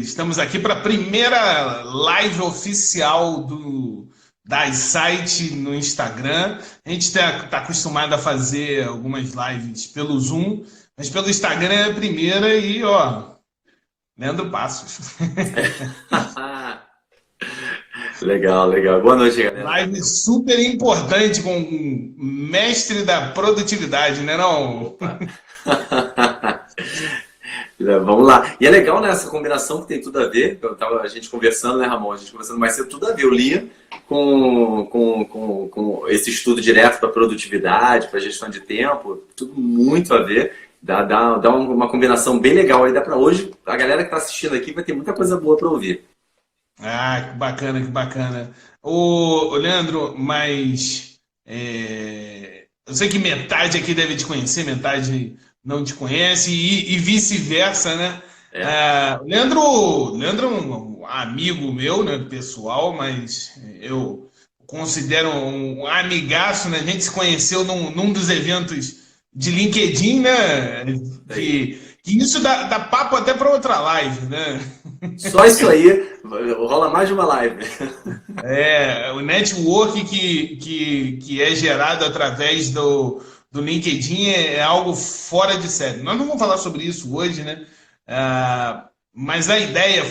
Estamos aqui para a primeira live oficial da iSight no Instagram. A gente está acostumado a fazer algumas lives pelo Zoom, mas pelo Instagram é a primeira e, ó, Leandro Passos. Legal, legal. Boa noite, galera. Live super importante com o mestre da produtividade, né não? Opa. Vamos lá. E é legal, né, essa combinação que tem tudo a ver. A gente conversando, né, Ramon? A gente conversando mais cedo, tudo a ver. O Lean com esse estudo direto para produtividade, para gestão de tempo, tudo muito a ver. Dá uma combinação bem legal. Aí dá para hoje, a galera que está assistindo aqui vai ter muita coisa boa para ouvir. Ah, que bacana, que bacana. Ô Leandro, mas eu sei que metade aqui deve te conhecer, metade não te conhece e vice-versa, né? É. O Leandro é um amigo meu, né, pessoal, mas eu considero um amigaço, né? A gente se conheceu num dos eventos de LinkedIn, né? Aí. Que isso dá papo até para outra live, né? Só isso aí, rola mais de uma live. O network que é gerado através do LinkedIn é algo fora de série. Nós não vamos falar sobre isso hoje, né? Mas a ideia,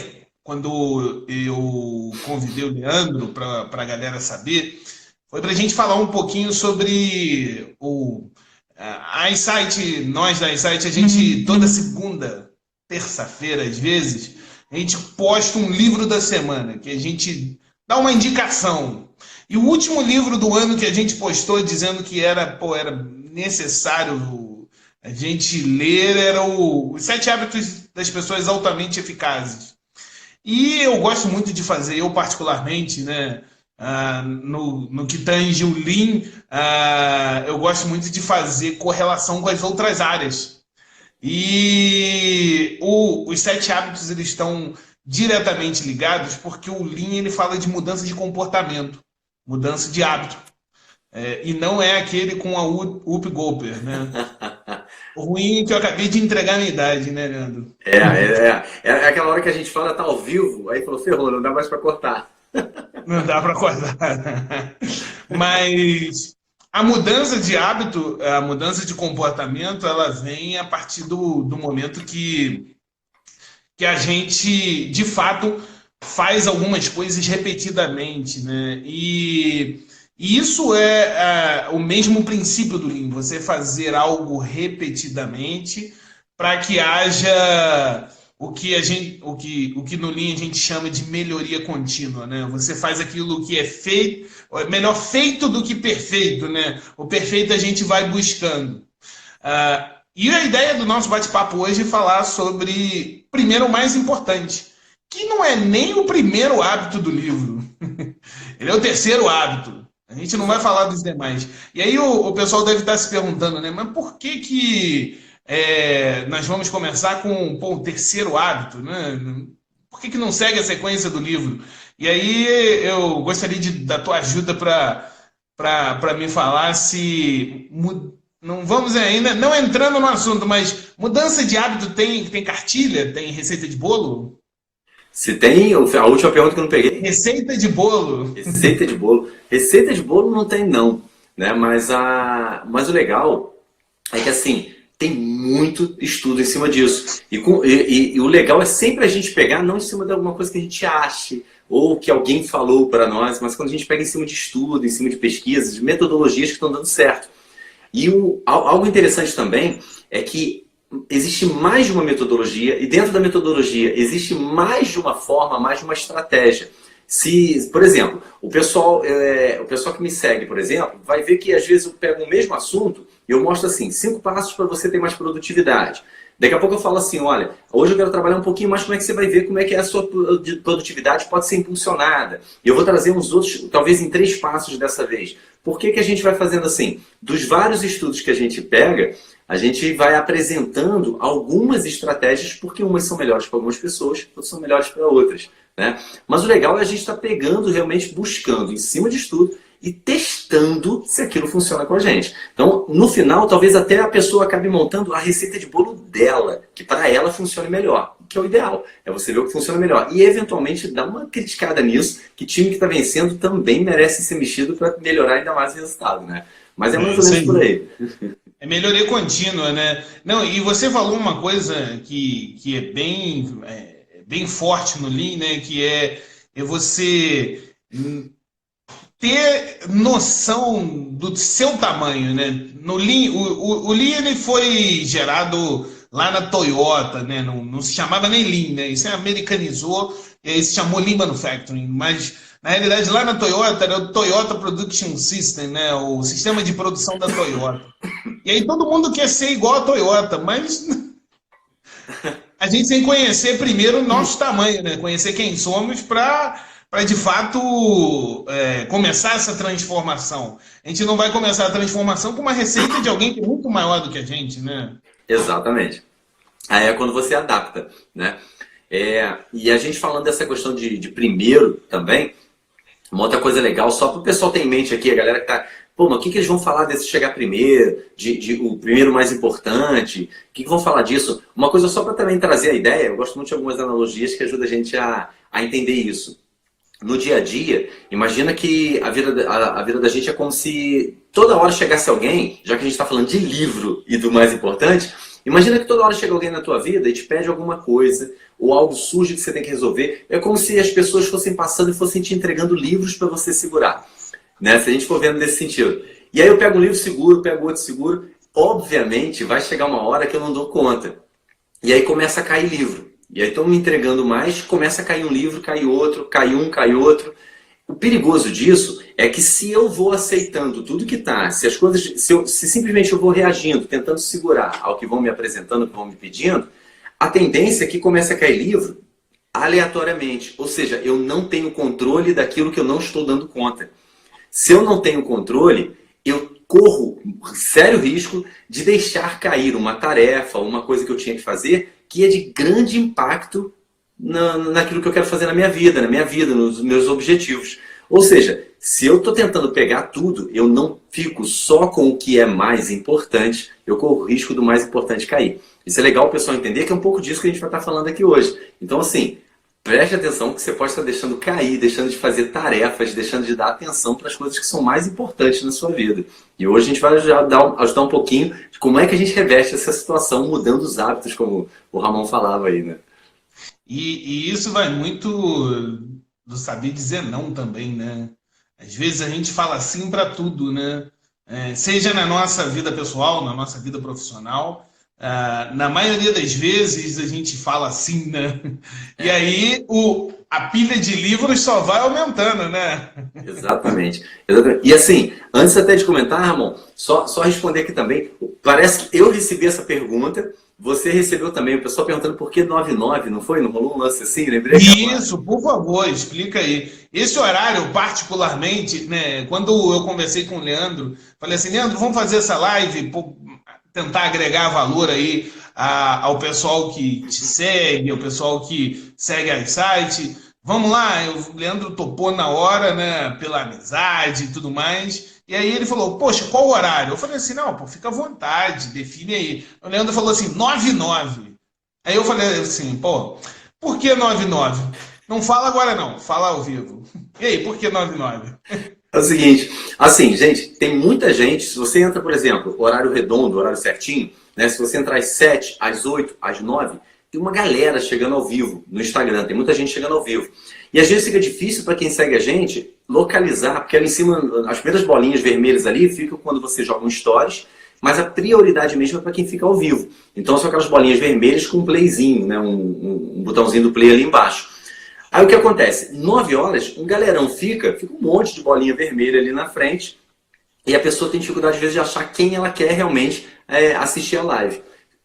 quando eu convidei o Leandro para a galera saber, foi para a gente falar um pouquinho sobre a iSight. Nós da iSight, a gente, toda segunda, terça-feira, às vezes, a gente posta um livro da semana, que a gente dá uma indicação. E o último livro do ano que a gente postou dizendo que era necessário a gente ler era Os Sete Hábitos das Pessoas Altamente Eficazes. E eu gosto muito de fazer, eu particularmente, né, no que tange o Lean, eu gosto muito de fazer correlação com as outras áreas. E os sete hábitos eles estão diretamente ligados porque o Lean ele fala de mudança de comportamento, mudança de hábito. E não é aquele com a Whoop Goldberg, né? O ruim é que eu acabei de entregar a minha idade, né, Leandro? É aquela hora que a gente fala, tá ao vivo, aí falou, ferrou, não dá mais para cortar. Não dá para acordar. Mas a mudança de hábito, a mudança de comportamento, ela vem a partir do momento que a gente, de fato, faz algumas coisas repetidamente, né? E isso é o mesmo princípio do Lean, você fazer algo repetidamente para que haja o que no Lean a gente chama de melhoria contínua, né? Você faz aquilo que é feito, melhor feito do que perfeito, né? O perfeito a gente vai buscando. E a ideia do nosso bate-papo hoje é falar sobre, primeiro, o mais importante, que não é nem o primeiro hábito do livro. Ele é o terceiro hábito. A gente não vai falar dos demais. E aí o pessoal deve estar se perguntando, né? Mas por que nós vamos começar com o terceiro hábito, né? Por que não segue a sequência do livro? E aí eu gostaria da tua ajuda para me falar se... Não vamos ainda, não entrando no assunto, mas mudança de hábito tem cartilha? Tem receita de bolo? Se tem, a última pergunta que eu não peguei, Receita de bolo. receita de bolo. Receita de bolo não tem não, né? Mas o legal é que assim, tem muito estudo em cima disso. E o legal é sempre a gente pegar não em cima de alguma coisa que a gente ache, ou que alguém falou para nós, mas quando a gente pega em cima de estudo, em cima de pesquisas, de metodologias que estão dando certo. E algo interessante também é que existe mais de uma metodologia, e dentro da metodologia existe mais de uma forma, mais de uma estratégia. Por exemplo, o pessoal que me segue, por exemplo, vai ver que às vezes eu pego o mesmo assunto e eu mostro assim, 5 passos para você ter mais produtividade. Daqui a pouco eu falo assim, olha, hoje eu quero trabalhar um pouquinho mais, como é que você vai ver como é que a sua produtividade pode ser impulsionada. E eu vou trazer uns outros, talvez em 3 passos dessa vez. Por que a gente vai fazendo assim? Dos vários estudos que a gente pega, a gente vai apresentando algumas estratégias, porque umas são melhores para algumas pessoas, outras são melhores para outras, né? Mas o legal é a gente estar pegando, realmente buscando em cima de estudo e testando se aquilo funciona com a gente. Então, no final, talvez até a pessoa acabe montando a receita de bolo dela, que para ela funcione melhor. que é o ideal. É você ver o que funciona melhor. E, eventualmente, dar uma criticada nisso, que time que está vencendo também merece ser mexido para melhorar ainda mais o resultado, né? Mas é mais ou menos por aí. É melhoria contínua, né? Não, e você falou uma coisa que bem forte no Lean, né? Que é você ter noção do seu tamanho, né? No Lean, o Lean ele foi gerado lá na Toyota, né? Não se chamava nem Lean, né? Isso americanizou, e aí se chamou Lean Manufacturing, mas na realidade lá na Toyota era o Toyota Production System, né? O sistema de produção da Toyota. E aí todo mundo quer ser igual a Toyota, mas a gente tem que conhecer primeiro o nosso tamanho, né? Conhecer quem somos para de fato começar essa transformação. A gente não vai começar a transformação com uma receita de alguém que é muito maior do que a gente, né? Exatamente. Aí é quando você adapta, né? E a gente falando dessa questão de primeiro também, uma outra coisa legal, só para o pessoal ter em mente aqui, a galera que tá... Pô, mas o que eles vão falar desse chegar primeiro, o primeiro mais importante? O que vão falar disso? Uma coisa só para também trazer a ideia, eu gosto muito de algumas analogias que ajudam a gente a entender isso. No dia a dia, imagina que a vida da gente é como se toda hora chegasse alguém, já que a gente está falando de livro e do mais importante, imagina que toda hora chega alguém na tua vida e te pede alguma coisa, ou algo surge que você tem que resolver. É como se as pessoas fossem passando e fossem te entregando livros para você segurar. Né? Se a gente for vendo nesse sentido. E aí eu pego um livro seguro, pego outro seguro, obviamente vai chegar uma hora que eu não dou conta. E aí começa a cair livro. E aí estão me entregando mais, começa a cair um livro, cai outro, cai um, cai outro. O perigoso disso é que se eu vou aceitando tudo que está, se as coisas, se simplesmente eu vou reagindo, tentando segurar ao que vão me apresentando, ao que vão me pedindo, a tendência é que comece a cair livro aleatoriamente. Ou seja, eu não tenho controle daquilo que eu não estou dando conta. Se eu não tenho controle, eu corro sério risco de deixar cair uma tarefa, uma coisa que eu tinha que fazer, que é de grande impacto naquilo que eu quero fazer na minha vida, nos meus objetivos. Ou seja, se eu estou tentando pegar tudo, eu não fico só com o que é mais importante, eu corro o risco do mais importante cair. Isso é legal o pessoal entender que é um pouco disso que a gente vai estar falando aqui hoje. Então, assim, preste atenção que você pode estar deixando cair, deixando de fazer tarefas, deixando de dar atenção para as coisas que são mais importantes na sua vida. E hoje a gente vai ajudar um pouquinho de como é que a gente reveste essa situação mudando os hábitos, como o Ramon falava aí, né? E isso vai muito do saber dizer não também, né? Às vezes a gente fala sim para tudo, né? Seja na nossa vida pessoal, na nossa vida profissional. Na maioria das vezes a gente fala assim, né? E aí a pilha de livros só vai aumentando, né? Exatamente. E assim, antes até de comentar, Ramon, só responder aqui também. Parece que eu recebi essa pergunta, você recebeu também, o pessoal perguntando por que 99, não foi? Não rolou um lance assim? Lembrei. Isso, por favor, explica aí. Esse horário, particularmente, né? Quando eu conversei com o Leandro, falei assim, Leandro, vamos fazer essa live, tentar agregar valor aí ao pessoal que te segue, ao pessoal que segue a site. Vamos lá, o Leandro topou na hora, né, pela amizade e tudo mais. E aí ele falou, poxa, qual horário? Eu falei assim, não, pô, fica à vontade, define aí. O Leandro falou assim, 9:09. Aí eu falei assim, pô, por que 9:09? Não fala agora não, fala ao vivo. E aí, por que 9:09? É o seguinte, assim, gente, tem muita gente, se você entra, por exemplo, horário redondo, horário certinho, né? Se você entrar às 7, às 8, às 9, tem uma galera chegando ao vivo no Instagram, tem muita gente chegando ao vivo. E às vezes fica difícil para quem segue a gente localizar, porque ali em cima, as primeiras bolinhas vermelhas ali ficam quando você joga um stories, mas a prioridade mesmo é para quem fica ao vivo. Então são aquelas bolinhas vermelhas com um playzinho, né? Um botãozinho do play ali embaixo. Aí o que acontece? 9 horas, um galerão fica um monte de bolinha vermelha ali na frente e a pessoa tem dificuldade às vezes de achar quem ela quer realmente assistir a live.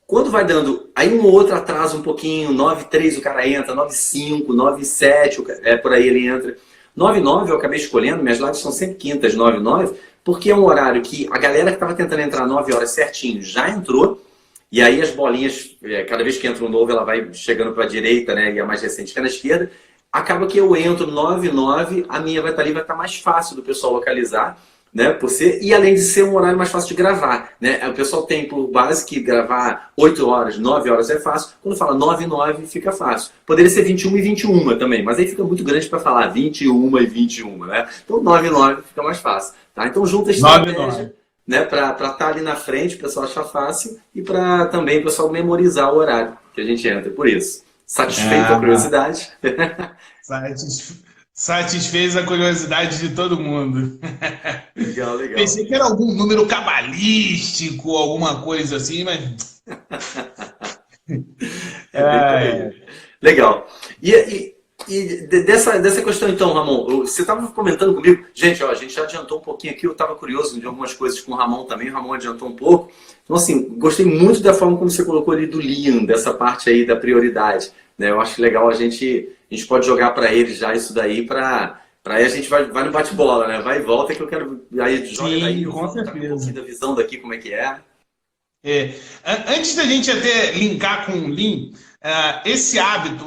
Quando vai dando, aí um ou outro atrasa um pouquinho, 9:03 o cara entra, 9:05, 9:07, por aí ele entra. 9:09 eu acabei escolhendo, minhas lives são sempre quintas, 9:09, porque é um horário que a galera que estava tentando entrar 9 horas certinho já entrou, e aí as bolinhas, cada vez que entra um novo, ela vai chegando para a direita, né, e a mais recente fica na esquerda. Acaba que eu entro 9:09, a minha vai estar ali, vai estar mais fácil do pessoal localizar, né, e além de ser um horário mais fácil de gravar, né? O pessoal tem por base que gravar 8 horas, 9 horas é fácil. Quando fala 9 e 9 fica fácil. Poderia ser 21 e 21 também, mas aí fica muito grande para falar 21 e 21, né? Então 9 e 9 fica mais fácil, tá? Então junta a estratégia, né, para estar ali na frente, o pessoal achar fácil e para também o pessoal memorizar o horário que a gente entra, por isso. Satisfeito a curiosidade? Satisfez a curiosidade de todo mundo. Legal, legal. Pensei que era algum número cabalístico, alguma coisa assim, mas... Legal. E dessa questão então, Ramon, você estava comentando comigo, gente, ó, a gente já adiantou um pouquinho aqui, eu estava curioso de algumas coisas com o Ramon também, o Ramon adiantou um pouco. Então assim, gostei muito da forma como você colocou ali do Lean, dessa parte aí da prioridade, né? Eu acho legal a gente pode jogar para ele já isso daí aí a gente vai no bate-bola, né? Vai e volta que eu quero. Aí joga daí, eu com certeza. Um pouquinho da visão daqui, como é que é. Antes da gente até linkar com o Lean, esse hábito,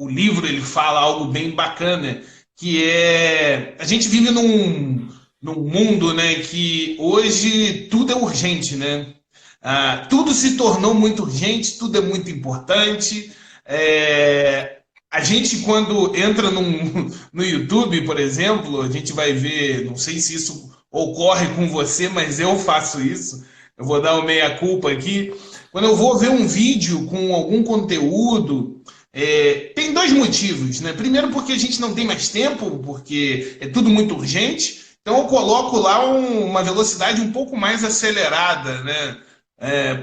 o livro ele fala algo bem bacana, que é a gente vive num mundo, né, que hoje tudo é urgente, né? Tudo se tornou muito urgente, tudo é muito importante. A gente, quando entra no YouTube, por exemplo, a gente vai ver, não sei se isso ocorre com você, mas eu faço isso. Eu vou dar uma meia-culpa aqui. Quando eu vou ver um vídeo com algum conteúdo, tem dois motivos, né? Primeiro, porque a gente não tem mais tempo, porque é tudo muito urgente. Então, eu coloco lá uma velocidade um pouco mais acelerada, né?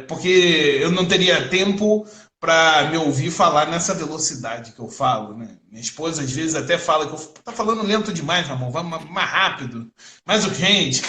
Porque eu não teria tempo para me ouvir falar nessa velocidade que eu falo, né? Minha esposa às vezes até fala que eu tá falando lento demais, Ramon, vamos mais rápido, mais urgente.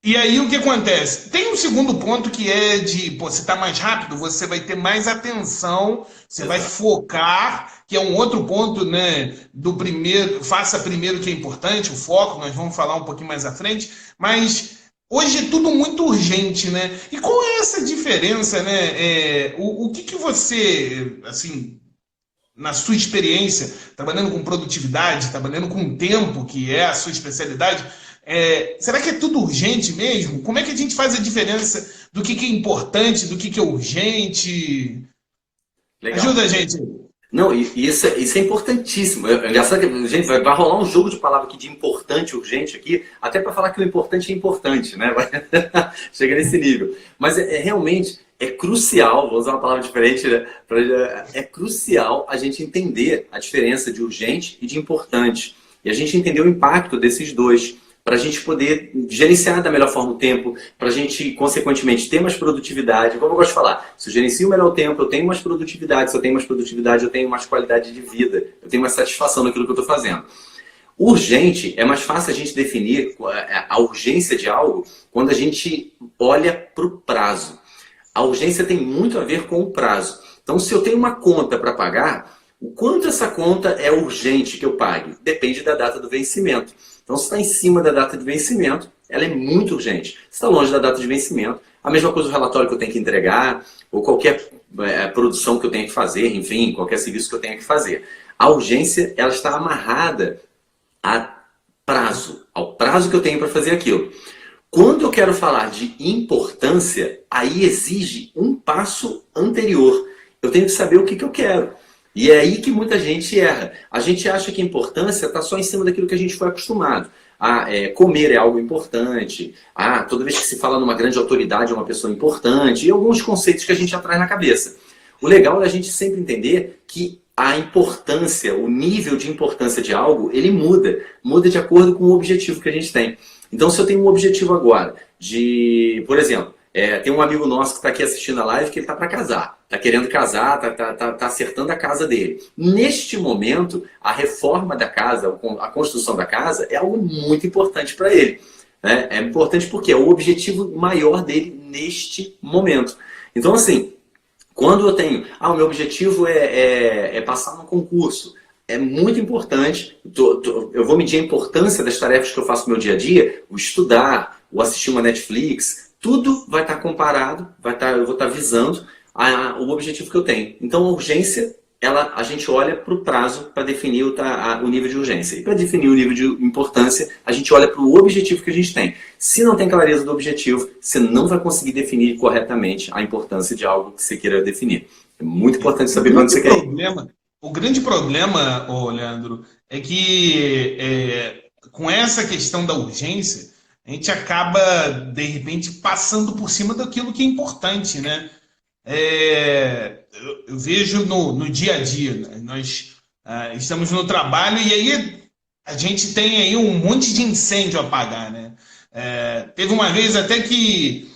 E aí o que acontece? Tem um segundo ponto que é de, você tá mais rápido, você vai ter mais atenção, você vai focar, que é um outro ponto, né, do primeiro, faça primeiro que é importante, o foco, nós vamos falar um pouquinho mais à frente, mas hoje é tudo muito urgente, né? E qual é essa diferença, né? O que você, assim, na sua experiência, trabalhando com produtividade, trabalhando com tempo, que é a sua especialidade, será que é tudo urgente mesmo? Como é que a gente faz a diferença do que é importante, do que é urgente? Legal. Ajuda a gente. Não, isso é importantíssimo. É engraçado que, gente, vai rolar um jogo de palavras aqui de importante, urgente aqui, até para falar que o importante é importante, né? Chega nesse nível. Mas realmente é crucial, vou usar uma palavra diferente, né? É crucial a gente entender a diferença de urgente e de importante. E a gente entender o impacto desses dois, para a gente poder gerenciar da melhor forma o tempo, para a gente, consequentemente, ter mais produtividade. Como eu gosto de falar, se eu gerencio melhor o tempo, eu tenho mais produtividade. Se eu tenho mais produtividade, eu tenho mais qualidade de vida. Eu tenho mais satisfação naquilo que eu estou fazendo. Urgente, é mais fácil a gente definir a urgência de algo quando a gente olha para o prazo. A urgência tem muito a ver com o prazo. Então, se eu tenho uma conta para pagar, o quanto essa conta é urgente que eu pague? Depende da data do vencimento. Então, se está em cima da data de vencimento, ela é muito urgente. Se está longe da data de vencimento, a mesma coisa do relatório que eu tenho que entregar, ou qualquer produção que eu tenho que fazer, enfim, qualquer serviço que eu tenha que fazer. A urgência, ela está amarrada a prazo, ao prazo que eu tenho para fazer aquilo. Quando eu quero falar de importância, aí exige um passo anterior. Eu tenho que saber o que eu quero. E é aí que muita gente erra. A gente acha que a importância está só em cima daquilo que a gente foi acostumado. Comer é algo importante. Toda vez que se fala numa grande autoridade é uma pessoa importante. E alguns conceitos que a gente já traz na cabeça. O legal é a gente sempre entender que a importância, o nível de importância de algo, ele muda. Muda de acordo com o objetivo que a gente tem. Então, se eu tenho um objetivo agora de, por exemplo, tem um amigo nosso que está aqui assistindo a live que ele está para casar. Está querendo casar, está acertando a casa dele. Neste momento, a reforma da casa, a construção da casa, é algo muito importante para ele. Né? É importante porque é o objetivo maior dele neste momento. Então, assim, quando eu tenho... o meu objetivo é passar no concurso. É muito importante. Eu vou medir a importância das tarefas que eu faço no meu dia a dia, o estudar, o assistir uma Netflix, tudo vai estar comparado, eu vou estar visando o objetivo que eu tenho. Então, a urgência a gente olha para o prazo para definir o nível de urgência. E para definir o nível de importância, a gente olha para o objetivo que a gente tem. Se não tem clareza do objetivo, você não vai conseguir definir corretamente a importância de algo que você queira definir. É muito importante saber quando você quer ir. O grande problema, ô Leandro, é que com essa questão da urgência, a gente acaba, de repente, passando por cima daquilo que é importante, né? Eu vejo no dia a dia, né? Nós estamos no trabalho e aí a gente tem aí um monte de incêndio a apagar, né? Teve uma vez até que,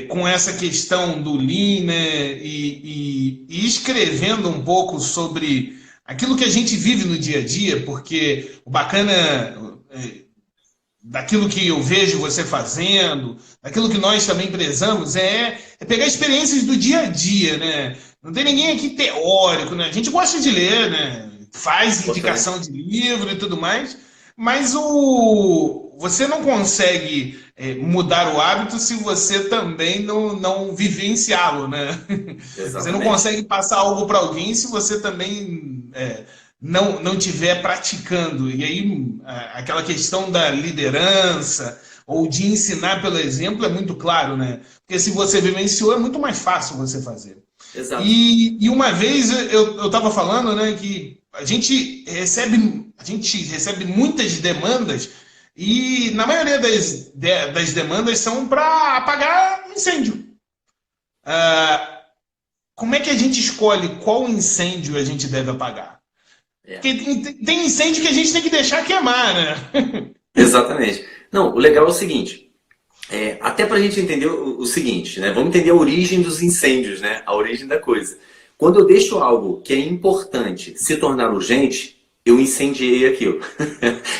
com essa questão do Lean, né, e escrevendo um pouco sobre aquilo que a gente vive no dia a dia, porque o bacana daquilo que eu vejo você fazendo, daquilo que nós também prezamos, é pegar experiências do dia a dia, né? Não tem ninguém aqui teórico, né? A gente gosta de ler, né? Faz indicação de livro e tudo mais, mas você não consegue mudar o hábito se você também não vivenciá-lo, né? Exatamente. Você não consegue passar algo para alguém se você também não estiver praticando. E aí, aquela questão da liderança ou de ensinar pelo exemplo é muito claro, né? Porque se você vivenciou, é muito mais fácil você fazer. Exato. E uma vez eu estava falando, né, que a gente recebe muitas demandas e na maioria das demandas são para apagar incêndio. Como é que a gente escolhe qual incêndio a gente deve apagar? Porque tem incêndio que a gente tem que deixar queimar, né? Exatamente. Não, o legal é o seguinte, até para a gente entender o seguinte, né? Vamos entender a origem dos incêndios, né? A origem da coisa. Quando eu deixo algo que é importante se tornar urgente, eu incendiei aquilo.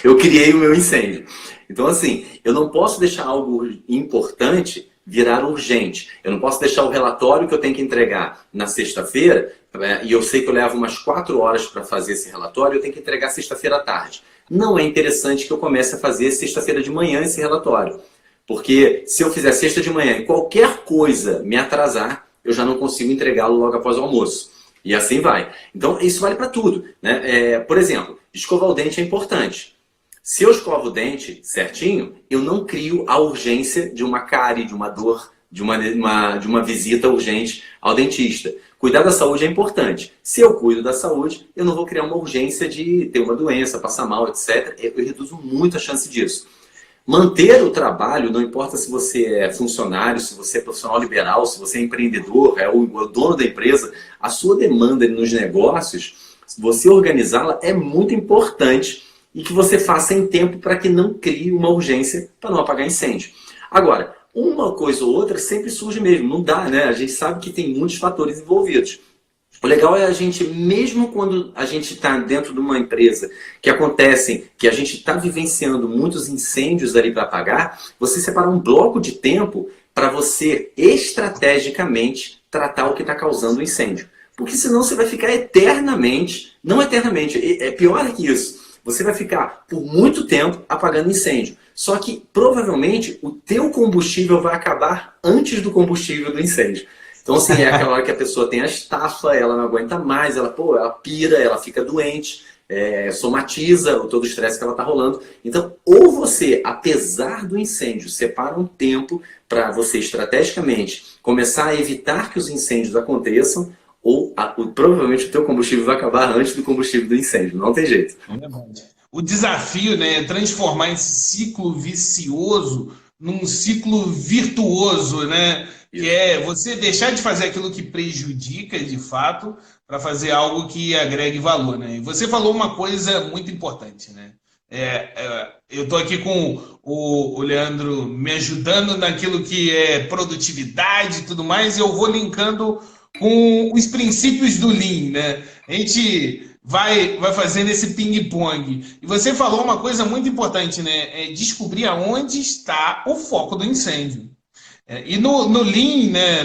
Eu criei o meu incêndio. Então, assim, eu não posso deixar algo importante virar urgente. Eu não posso deixar o relatório que eu tenho que entregar na sexta-feira, e eu sei que eu levo umas 4 horas para fazer esse relatório, eu tenho que entregar sexta-feira à tarde. Não é interessante que eu comece a fazer sexta-feira de manhã esse relatório. Porque se eu fizer sexta de manhã e qualquer coisa me atrasar, eu já não consigo entregá-lo logo após o almoço. E assim vai. Então, isso vale para tudo, né? Por exemplo, escovar o dente é importante. Se eu escovo o dente certinho, eu não crio a urgência de uma cárie, de uma dor, de uma visita urgente ao dentista. Cuidar da saúde é importante. Se eu cuido da saúde, eu não vou criar uma urgência de ter uma doença, passar mal, etc. Eu reduzo muito a chance disso. Manter o trabalho, não importa se você é funcionário, se você é profissional liberal, se você é empreendedor, é o dono da empresa, a sua demanda nos negócios, se você organizá-la, é muito importante e que você faça em tempo para que não crie uma urgência para não apagar incêndio. Agora, uma coisa ou outra sempre surge mesmo, não dá, né? A gente sabe que tem muitos fatores envolvidos. O legal é a gente, mesmo quando a gente está dentro de uma empresa que acontecem, que a gente está vivenciando muitos incêndios ali para apagar, você separar um bloco de tempo para você estrategicamente tratar o que está causando o incêndio. Porque senão você vai ficar eternamente, não eternamente, é pior que isso. Você vai ficar por muito tempo apagando incêndio. Só que provavelmente o teu combustível vai acabar antes do combustível do incêndio. Então, assim, é aquela hora que a pessoa tem a estafa, ela não aguenta mais, ela pira, ela fica doente, somatiza todo o estresse que ela está rolando. Então, ou você, apesar do incêndio, separa um tempo para você estrategicamente começar a evitar que os incêndios aconteçam, ou provavelmente o teu combustível vai acabar antes do combustível do incêndio. Não tem jeito. O desafio, né, é transformar esse ciclo vicioso num ciclo virtuoso, né? Que é você deixar de fazer aquilo que prejudica de fato para fazer algo que agregue valor, né? E você falou uma coisa muito importante, né? Eu estou aqui com o Leandro me ajudando naquilo que é produtividade e tudo mais, e eu vou linkando com os princípios do Lean, né? A gente vai fazendo esse ping-pong. E você falou uma coisa muito importante, né? É descobrir aonde está o foco do incêndio. E no Lean, né,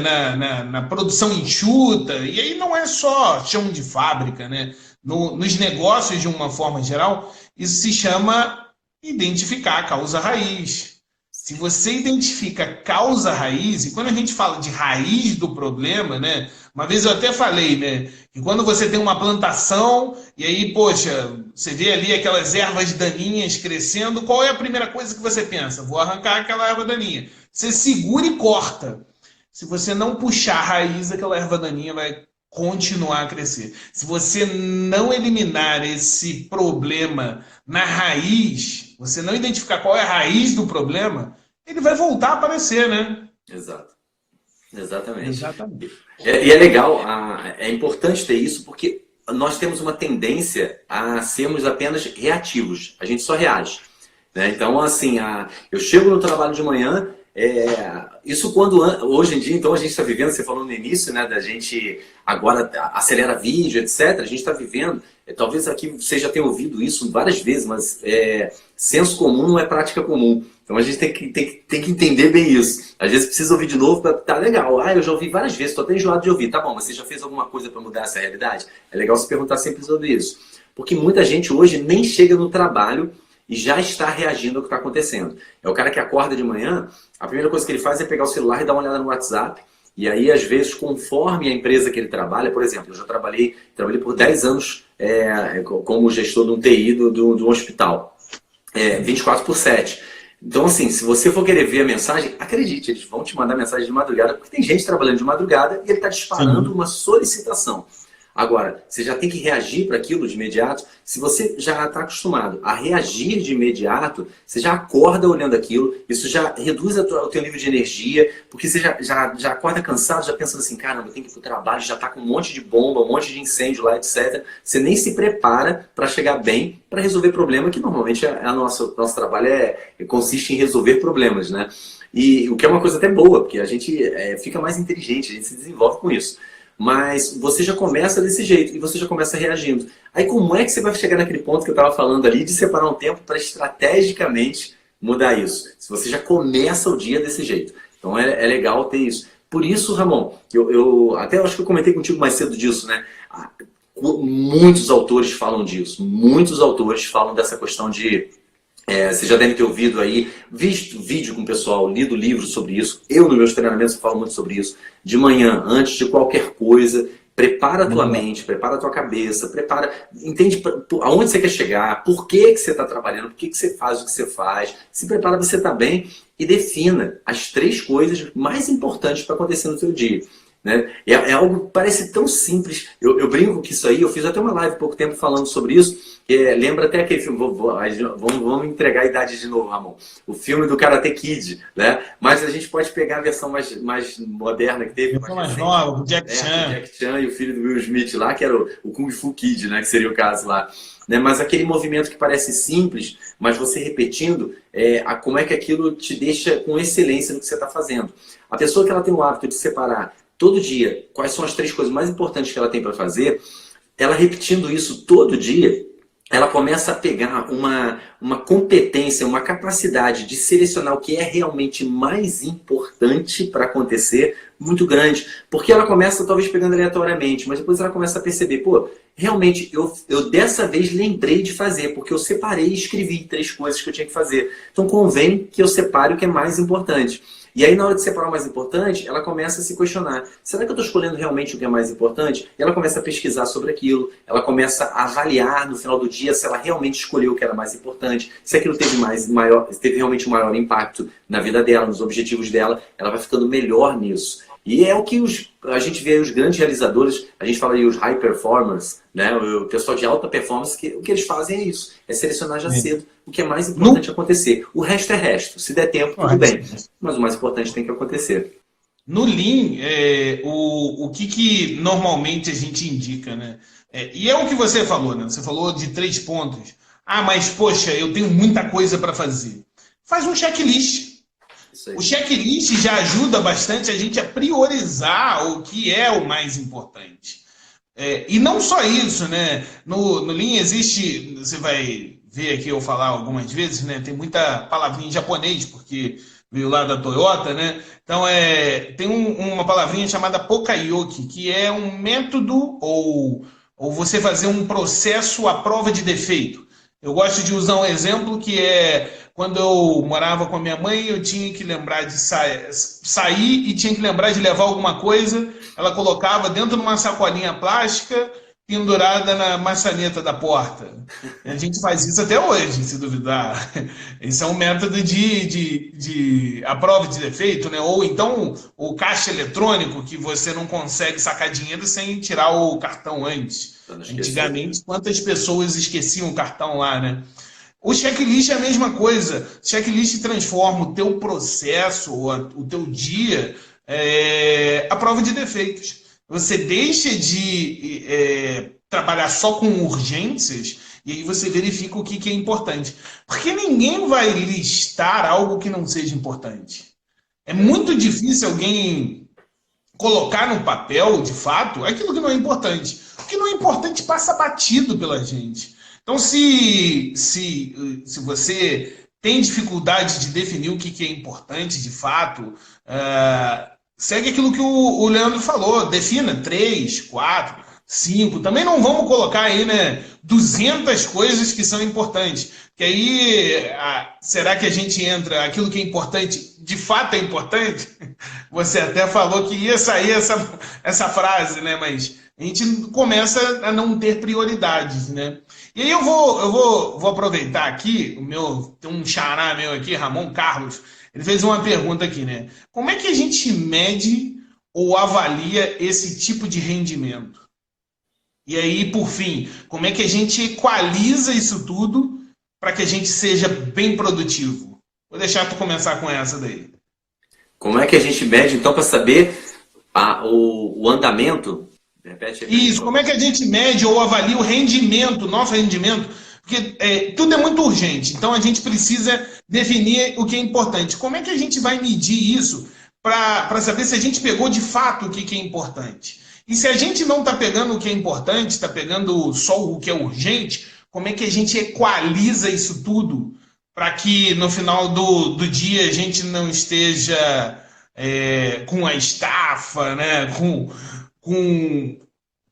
na produção enxuta, e aí não é só chão de fábrica, né? Nos negócios de uma forma geral, isso se chama identificar a causa raiz. Se você identifica a causa raiz, e quando a gente fala de raiz do problema, né, Uma vez eu até falei, né? Que quando você tem uma plantação e aí, poxa, você vê ali aquelas ervas daninhas crescendo, qual é a primeira coisa que você pensa? Vou arrancar aquela erva daninha. Você segura e corta. Se você não puxar a raiz, aquela erva daninha vai continuar a crescer. Se você não eliminar esse problema na raiz, você não identificar qual é a raiz do problema, ele vai voltar a aparecer, né? Exato. Exatamente. Exatamente. E é legal, é importante ter isso, porque nós temos uma tendência a sermos apenas reativos. A gente só reage. Né? Então, assim, eu chego no trabalho de manhã, isso quando hoje em dia, então a gente está vivendo, você falou no início, né, da gente agora acelera vídeo, etc. A gente está vivendo, talvez aqui você já tenha ouvido isso várias vezes, mas senso comum não é prática comum. Então a gente tem que entender bem isso. Às vezes precisa ouvir de novo para tá legal. Eu já ouvi várias vezes, estou até enjoado de ouvir. Tá bom, mas você já fez alguma coisa para mudar essa realidade? É legal se perguntar sempre sobre isso. Porque muita gente hoje nem chega no trabalho e já está reagindo ao que está acontecendo. É o cara que acorda de manhã, a primeira coisa que ele faz é pegar o celular e dar uma olhada no WhatsApp. E aí, às vezes, conforme a empresa que ele trabalha, por exemplo, eu já trabalhei por 10 anos como gestor de um TI de um hospital, 24/7. Então, assim, se você for querer ver a mensagem, acredite, eles vão te mandar mensagem de madrugada, porque tem gente trabalhando de madrugada e ele está disparando uma solicitação. Agora, você já tem que reagir para aquilo de imediato. Se você já está acostumado a reagir de imediato, você já acorda olhando aquilo, isso já reduz o teu nível de energia, porque você já acorda cansado, já pensando assim, caramba, eu tenho que ir para o trabalho, já está com um monte de bomba, um monte de incêndio lá, etc. Você nem se prepara para chegar bem, para resolver problema, que normalmente nosso trabalho consiste em resolver problemas, né? E o que é uma coisa até boa, porque a gente fica mais inteligente, a gente se desenvolve com isso. Mas você já começa desse jeito e você já começa reagindo. Aí como é que você vai chegar naquele ponto que eu estava falando ali de separar um tempo para estrategicamente mudar isso? Se você já começa o dia desse jeito. Então é legal ter isso. Por isso, Ramon, eu até acho que eu comentei contigo mais cedo disso, né? Muitos autores falam disso. Muitos autores falam dessa questão de... você já deve ter ouvido aí, visto vídeo com o pessoal, lido livros sobre isso. Eu, nos meus treinamentos, falo muito sobre isso. De manhã, antes de qualquer coisa, prepara a tua mente, prepara a tua cabeça, entende aonde você quer chegar, por que você está trabalhando, por que você faz o que você faz. Se prepara para você estar bem e defina as 3 coisas mais importantes para acontecer no seu dia. Né? É algo que parece tão simples. Eu brinco que isso aí, eu fiz até uma live há pouco tempo falando sobre isso. Lembra até aquele filme, vamos entregar a idade de novo, Ramon. O filme do Karate Kid, né? Mas a gente pode pegar a versão mais moderna que teve. Mais nova, o Jack Chan. O Jack Chan e o filho do Will Smith lá, que era o Kung Fu Kid, né? Que seria o caso lá. Né? Mas aquele movimento que parece simples, mas você repetindo, como é que aquilo te deixa com excelência no que você está fazendo. A pessoa que ela tem o hábito de separar todo dia quais são as 3 coisas mais importantes que ela tem para fazer, ela repetindo isso todo dia, ela começa a pegar uma competência, uma capacidade de selecionar o que é realmente mais importante para acontecer muito grande. Porque ela começa talvez pegando aleatoriamente, mas depois ela começa a perceber, pô, realmente eu dessa vez lembrei de fazer, porque eu separei e escrevi 3 coisas que eu tinha que fazer. Então convém que eu separe o que é mais importante. E aí, na hora de separar o mais importante, ela começa a se questionar. Será que eu estou escolhendo realmente o que é mais importante? E ela começa a pesquisar sobre aquilo. Ela começa a avaliar no final do dia se ela realmente escolheu o que era mais importante. Se aquilo teve realmente um maior impacto na vida dela, nos objetivos dela. Ela vai ficando melhor nisso. E é o que a gente vê os grandes realizadores, a gente fala aí os high performers, né? O pessoal de alta performance, o que eles fazem é isso. É selecionar já cedo o que é mais importante acontecer. O resto é resto. Se der tempo, tudo bem. Mas o mais importante tem que acontecer. No Lean, o que normalmente a gente indica, né? E é o que você falou, né? Você falou de 3 pontos. Mas poxa, eu tenho muita coisa para fazer. Faz um checklist. O checklist já ajuda bastante a gente a priorizar o que é o mais importante. E não só isso, né? No Lean existe, você vai ver aqui eu falar algumas vezes, né? Tem muita palavrinha em japonês, porque veio lá da Toyota, né? Então, tem uma palavrinha chamada Pokayoki, que é um método ou você fazer um processo à prova de defeito. Eu gosto de usar um exemplo que é quando eu morava com a minha mãe, eu tinha que lembrar de sair e tinha que lembrar de levar alguma coisa. Ela colocava dentro de uma sacolinha plástica pendurada na maçaneta da porta. A gente faz isso até hoje, se duvidar. Isso é um método de a prova de defeito, né? Ou então o caixa eletrônico, que você não consegue sacar dinheiro sem tirar o cartão antes. Pra não esquecer. Antigamente, quantas pessoas esqueciam o cartão lá, né? O checklist é a mesma coisa. O checklist transforma o teu processo, o teu dia, a prova de defeitos. Você deixa de trabalhar só com urgências e aí você verifica o que é importante. Porque ninguém vai listar algo que não seja importante. É muito difícil alguém colocar no papel, de fato, aquilo que não é importante. O que não é importante passa batido pela gente. Então, se você tem dificuldade de definir o que é importante, de fato, segue aquilo que o Leandro falou, defina 3, 4, 5. Também não vamos colocar aí, né, 200 coisas que são importantes. Que aí, será que a gente entra, aquilo que é importante, de fato é importante? Você até falou que ia sair essa frase, né? Mas a gente começa a não ter prioridades, né? E aí eu vou aproveitar aqui, tem um xará meu aqui, Ramon Carlos, ele fez uma pergunta aqui, né? Como é que a gente mede ou avalia esse tipo de rendimento? E aí, por fim, como é que a gente equaliza isso tudo para que a gente seja bem produtivo? Vou deixar para começar com essa daí. Como é que a gente mede, então, para saber o andamento? Repete aí. Isso, como é que a gente mede ou avalia o rendimento, nosso rendimento? Porque tudo é muito urgente, então a gente precisa definir o que é importante. Como é que a gente vai medir isso para saber se a gente pegou de fato o que é importante? E se a gente não está pegando o que é importante, está pegando só o que é urgente, como é que a gente equaliza isso tudo para que no final do dia a gente não esteja com a estafa, né? Com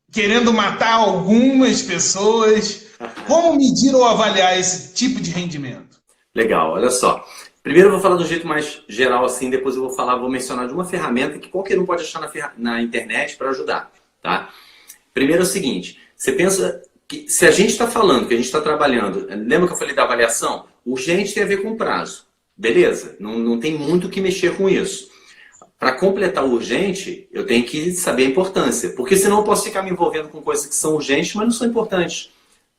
querendo matar algumas pessoas. Como medir ou avaliar esse tipo de rendimento? Legal, olha só. Primeiro eu vou falar do jeito mais geral assim, depois eu vou mencionar de uma ferramenta que qualquer um pode achar na internet para ajudar, tá? Primeiro é o seguinte, você pensa que se a gente está falando, que a gente está trabalhando, lembra que eu falei da avaliação? Urgente tem a ver com prazo, beleza? Não tem muito o que mexer com isso. Para completar o urgente, eu tenho que saber a importância, porque senão eu posso ficar me envolvendo com coisas que são urgentes, mas não são importantes.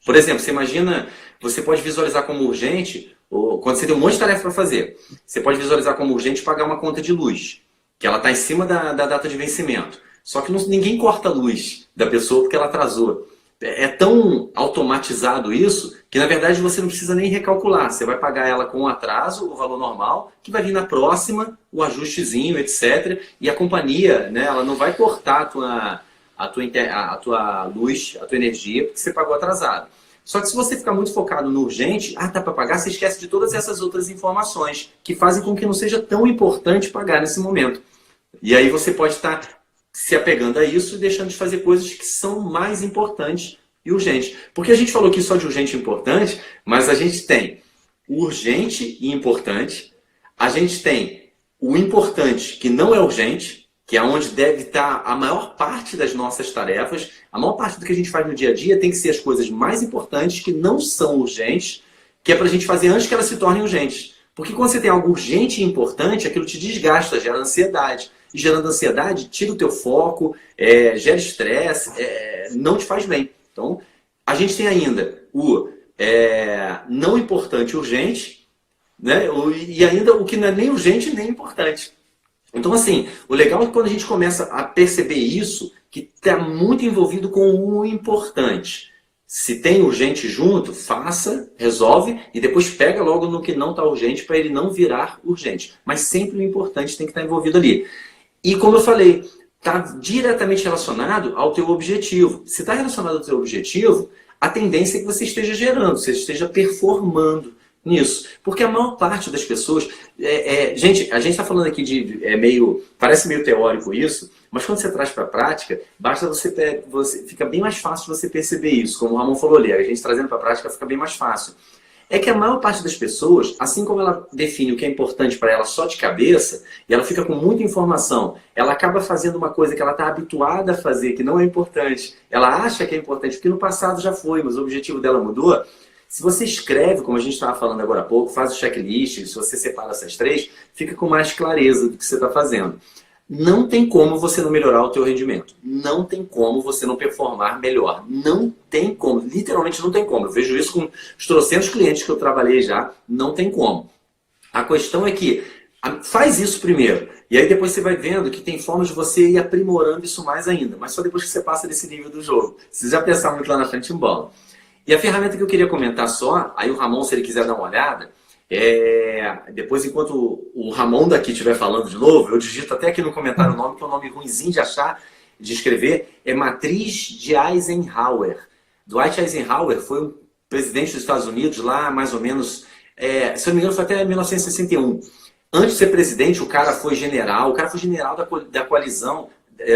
Por exemplo, você imagina, você pode visualizar como urgente, quando você tem um monte de tarefa para fazer, você pode visualizar como urgente pagar uma conta de luz, que ela está em cima da data de vencimento. Só que ninguém corta a luz da pessoa porque ela atrasou. É tão automatizado isso que, na verdade, você não precisa nem recalcular. Você vai pagar ela com atraso, o valor normal, que vai vir na próxima, o ajustezinho, etc. E a companhia, né, ela não vai cortar a tua luz, a tua energia, porque você pagou atrasado. Só que se você ficar muito focado no urgente, tá para pagar, você esquece de todas essas outras informações que fazem com que não seja tão importante pagar nesse momento. E aí você pode estar se apegando a isso e deixando de fazer coisas que são mais importantes e urgentes. Porque a gente falou aqui só de urgente e importante, mas a gente tem o urgente e importante, a gente tem o importante que não é urgente, que é onde deve estar a maior parte das nossas tarefas. A maior parte do que a gente faz no dia a dia tem que ser as coisas mais importantes que não são urgentes, que é para a gente fazer antes que elas se tornem urgentes. Porque quando você tem algo urgente e importante, aquilo te desgasta, gera ansiedade. E gerando ansiedade, tira o teu foco, gera estresse, não te faz bem. Então, a gente tem ainda o não importante e urgente, né? E ainda o que não é nem urgente nem importante. Então, assim, o legal é que quando a gente começa a perceber isso, que está muito envolvido com o importante. Se tem urgente junto, faça, resolve e depois pega logo no que não está urgente para ele não virar urgente. Mas sempre o importante tem que estar envolvido ali. E como eu falei, está diretamente relacionado ao teu objetivo. Se está relacionado ao teu objetivo, a tendência é que você esteja gerando, você esteja performando nisso. Porque a maior parte das pessoas... gente, a gente está falando aqui parece meio teórico isso, Mas quando você traz para a prática, basta fica bem mais fácil você perceber isso. Como o Ramon falou ali, a gente trazendo para a prática fica bem mais fácil. É que a maior parte das pessoas, assim como ela define o que é importante para ela só de cabeça, e ela fica com muita informação, ela acaba fazendo uma coisa que ela está habituada a fazer, que não é importante. Ela acha que é importante, porque no passado já foi, mas o objetivo dela mudou. Se você escreve, como a gente estava falando agora há pouco, faz o checklist, se você separa essas três, fica com mais clareza do que você está fazendo. Não tem como você não melhorar o teu rendimento. Não tem como você não performar melhor. Não tem como. Literalmente não tem como. Eu vejo isso com os trocentos clientes que eu trabalhei já. Não tem como. A questão é que faz isso primeiro. E aí depois você vai vendo que tem formas de você ir aprimorando isso mais ainda. Mas só depois que você passa desse nível do jogo. Se já pensar muito lá na frente, embola. E a ferramenta que eu queria comentar só, aí o Ramon, se ele quiser dar uma olhada, depois, enquanto o Ramon daqui estiver falando de novo, eu digito até aqui no comentário o nome, que é um nome ruinzinho de achar, de escrever, é Matriz de Eisenhower. Dwight Eisenhower foi um presidente dos Estados Unidos lá, mais ou menos, se eu não me engano, foi até 1961. Antes de ser presidente, o cara foi general da coalizão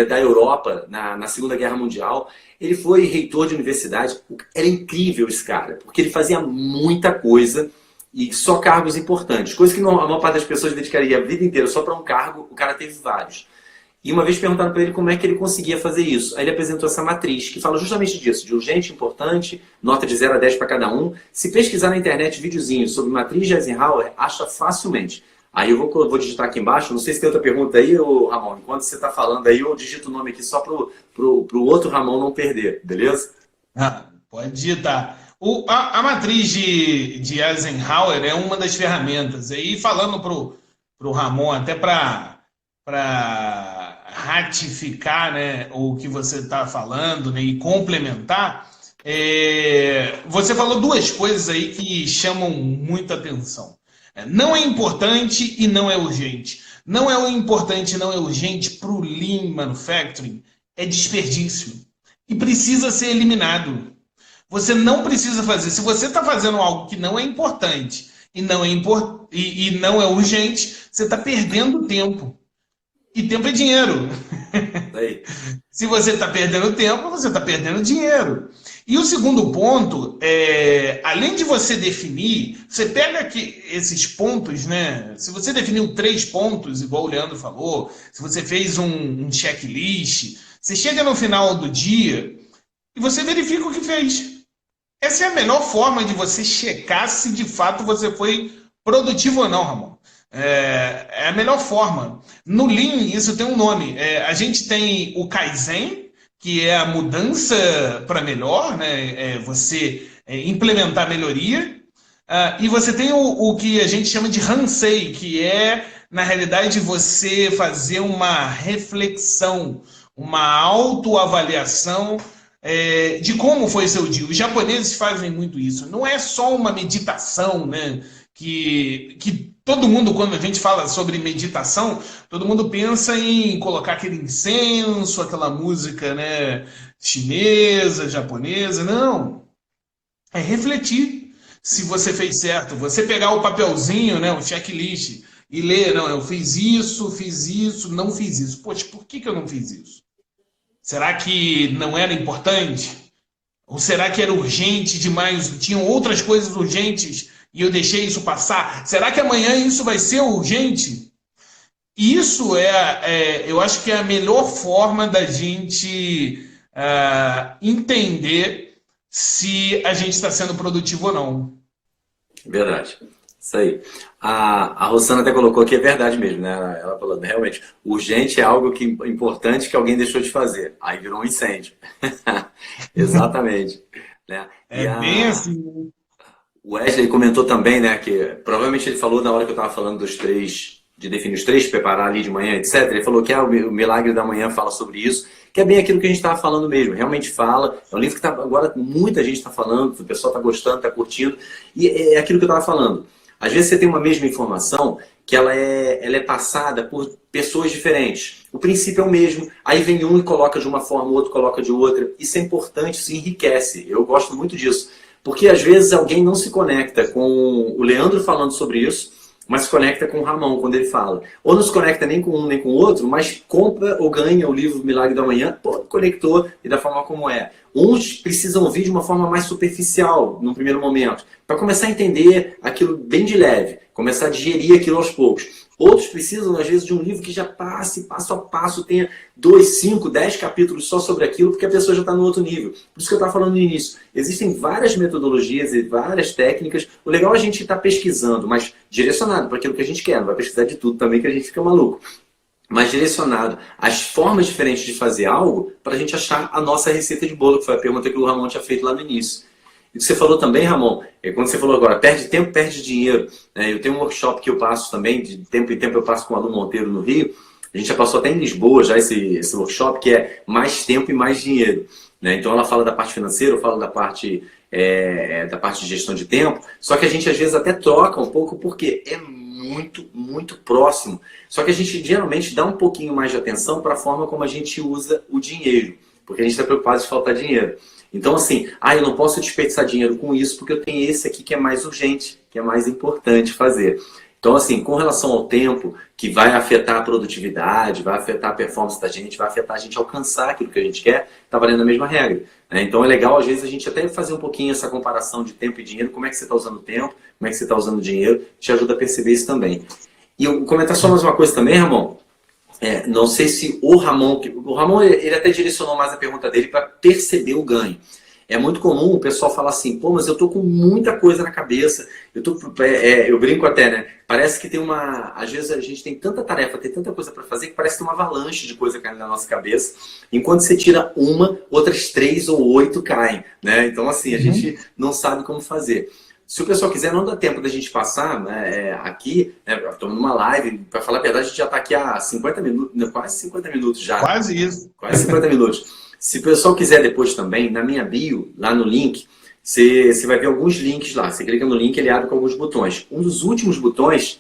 da Europa na Segunda Guerra Mundial. Ele foi reitor de universidade. Era incrível esse cara, porque ele fazia muita coisa e só cargos importantes. Coisa que a maior parte das pessoas dedicaria a vida inteira só para um cargo, o cara teve vários. E uma vez perguntaram para ele como é que ele conseguia fazer isso. Aí ele apresentou essa matriz, que fala justamente disso, de urgente, importante, nota de 0 a 10 para cada um. Se pesquisar na internet videozinhos sobre matriz de Eisenhower, acha facilmente. Aí eu vou digitar aqui embaixo, não sei se tem outra pergunta aí, Ramon. Enquanto você está falando aí, eu digito o nome aqui só pro outro Ramon não perder, beleza? Pode digitar. A matriz de Eisenhower é uma das ferramentas. E falando pro Ramon, até para ratificar, né, o que você está falando, né, e complementar, você falou duas coisas aí que chamam muita atenção. Não é importante e não é urgente. Não é importante e não é urgente para o Lean Manufacturing. É desperdício. E precisa ser eliminado. Você não precisa fazer. Se você está fazendo algo que não é importante e não é urgente, você está perdendo tempo. E tempo é dinheiro. Se você está perdendo tempo, você está perdendo dinheiro. E o segundo ponto, além de você definir, você pega aqui esses pontos, né? Se você definiu 3 pontos, igual o Leandro falou, se você fez um checklist, você chega no final do dia e você verifica o que fez. Essa é a melhor forma de você checar se de fato você foi produtivo ou não, Ramon. É a melhor forma. No Lean, isso tem um nome. A gente tem o Kaizen, que é a mudança para melhor, né? Você implementar melhoria. E você tem o que a gente chama de Hansei, que é, na realidade, você fazer uma reflexão, uma autoavaliação de como foi seu dia. Os japoneses fazem muito isso. Não é só uma meditação, né? Que todo mundo, quando a gente fala sobre meditação, todo mundo pensa em colocar aquele incenso, aquela música, né, chinesa, japonesa. Não. É refletir se você fez certo. Você pegar o papelzinho, né, o checklist, e ler, não, eu fiz isso, não fiz isso. Poxa, por que eu não fiz isso? Será que não era importante? Ou será que era urgente demais? Tinham outras coisas urgentes e eu deixei isso passar? Será que amanhã isso vai ser urgente? Isso eu acho que é a melhor forma da gente entender se a gente está sendo produtivo ou não. Verdade. Isso aí. A Rosana até colocou aqui, é verdade mesmo, né? Ela falou, realmente, urgente é algo importante que alguém deixou de fazer. Aí virou um incêndio. Exatamente. Né? Bem assim. O Wesley comentou também, né, que provavelmente ele falou na hora que eu estava falando dos 3, de definir os 3, preparar ali de manhã, etc. Ele falou que o Milagre da Manhã fala sobre isso, que é bem aquilo que a gente estava falando mesmo. Realmente fala. É um livro que agora muita gente está falando, o pessoal está gostando, está curtindo. E é aquilo que eu estava falando. Às vezes você tem uma mesma informação que ela é passada por pessoas diferentes. O princípio é o mesmo, aí vem um e coloca de uma forma, o outro coloca de outra. Isso é importante, isso enriquece. Eu gosto muito disso. Porque às vezes alguém não se conecta com o Leandro falando sobre isso, mas se conecta com o Ramon quando ele fala. Ou não se conecta nem com um nem com o outro, mas compra ou ganha o livro Milagre da Manhã, todo conector e da forma como é. Uns precisam ouvir de uma forma mais superficial, no primeiro momento, para começar a entender aquilo bem de leve, começar a digerir aquilo aos poucos. Outros precisam, às vezes, de um livro que já passe passo a passo, tenha 2, 5, 10 capítulos só sobre aquilo, porque a pessoa já está no outro nível. Por isso que eu estava falando no início. Existem várias metodologias e várias técnicas. O legal é a gente estar pesquisando, mas direcionado para aquilo que a gente quer. Não vai pesquisar de tudo também, que a gente fica maluco. Mas direcionado às formas diferentes de fazer algo, para a gente achar a nossa receita de bolo, que foi a pergunta que o Ramon tinha feito lá no início. E você falou também, Ramon, quando você falou agora, perde tempo, perde dinheiro. Eu tenho um workshop que eu passo também, de tempo em tempo eu passo com o Alu Monteiro no Rio. A gente já passou até em Lisboa já esse workshop, que é mais tempo e mais dinheiro. Então ela fala da parte financeira, eu falo da parte de gestão de tempo. Só que a gente às vezes até troca um pouco, porque é muito, muito próximo. Só que a gente geralmente dá um pouquinho mais de atenção para a forma como a gente usa o dinheiro. Porque a gente está preocupado de faltar dinheiro. Então, assim, eu não posso desperdiçar dinheiro com isso porque eu tenho esse aqui que é mais urgente, que é mais importante fazer. Então, assim, com relação ao tempo, que vai afetar a produtividade, vai afetar a performance da gente, vai afetar a gente alcançar aquilo que a gente quer, tá valendo a mesma regra. Então é legal, às vezes, a gente até fazer um pouquinho essa comparação de tempo e dinheiro, como é que você está usando o tempo, como é que você está usando o dinheiro, te ajuda a perceber isso também. E eu comentar só mais uma coisa também, Ramon. Não sei se o Ramon ele até direcionou mais a pergunta dele para perceber o ganho. É muito comum o pessoal falar assim, pô, mas eu tô com muita coisa na cabeça, eu brinco até, né? Parece que tem às vezes a gente tem tanta tarefa, tem tanta coisa para fazer, que parece que tem uma avalanche de coisa caindo na nossa cabeça. Enquanto você tira uma, outras 3 ou 8 caem, né? Então, assim, a gente não sabe como fazer. Se o pessoal quiser, não dá tempo da gente passar aqui, estamos numa live, para falar a verdade, a gente já está aqui há 50 minutos, quase 50 minutos já. Quase isso. Quase 50 minutos. Se o pessoal quiser depois também, na minha bio, lá no link, você vai ver alguns links lá. Você clica no link, ele abre com alguns botões. Um dos últimos botões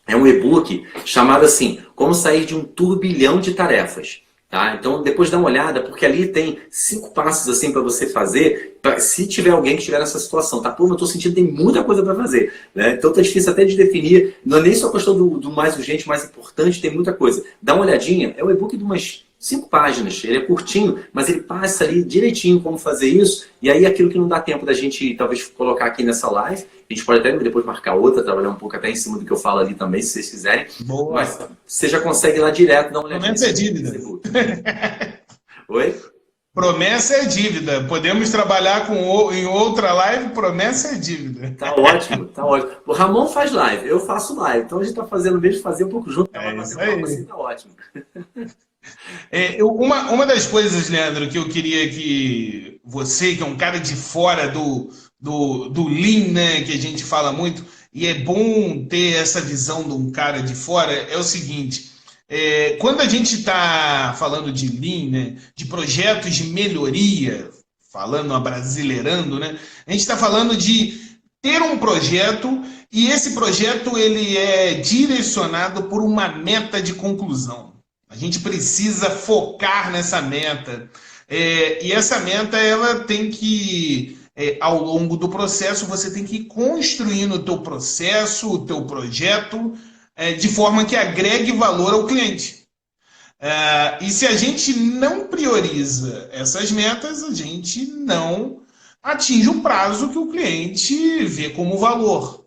é um e-book chamado assim, Como Sair de um Turbilhão de Tarefas. Tá? Então, depois dá uma olhada, porque ali tem 5 passos assim para você fazer, se tiver alguém que estiver nessa situação. Tá? Pô, eu estou sentindo que tem muita coisa para fazer. Né? Então, tá difícil até de definir. Não é nem só a questão do mais urgente, mais importante, tem muita coisa. Dá uma olhadinha, é um e-book de umas 5 páginas, ele é curtinho, mas ele passa ali direitinho como fazer isso, e aí aquilo que não dá tempo da gente talvez colocar aqui nessa live, a gente pode até depois marcar outra, trabalhar um pouco até em cima do que eu falo ali também, se vocês quiserem. Boa. Mas você já consegue ir lá direto, dar uma olhadinha. Promessa é dívida. Oi? Promessa é dívida. Podemos trabalhar em outra live, promessa é dívida. Tá ótimo, tá ótimo. O Ramon faz live, eu faço live, então a gente tá fazendo mesmo fazer um pouco junto, isso aí. Assim, tá ótimo. Uma das coisas, Leandro, que eu queria que você, que é um cara de fora do Lean, né, que a gente fala muito, e é bom ter essa visão de um cara de fora, é o seguinte, quando a gente está falando de Lean, né, de projetos de melhoria, falando abrasileirando, né, a gente está falando de ter um projeto e esse projeto ele é direcionado por uma meta de conclusão. A gente precisa focar nessa meta. E essa meta, ela tem que, ao longo do processo, você tem que ir construindo o teu processo, o teu projeto, de forma que agregue valor ao cliente. E se a gente não prioriza essas metas, a gente não atinge o prazo que o cliente vê como valor.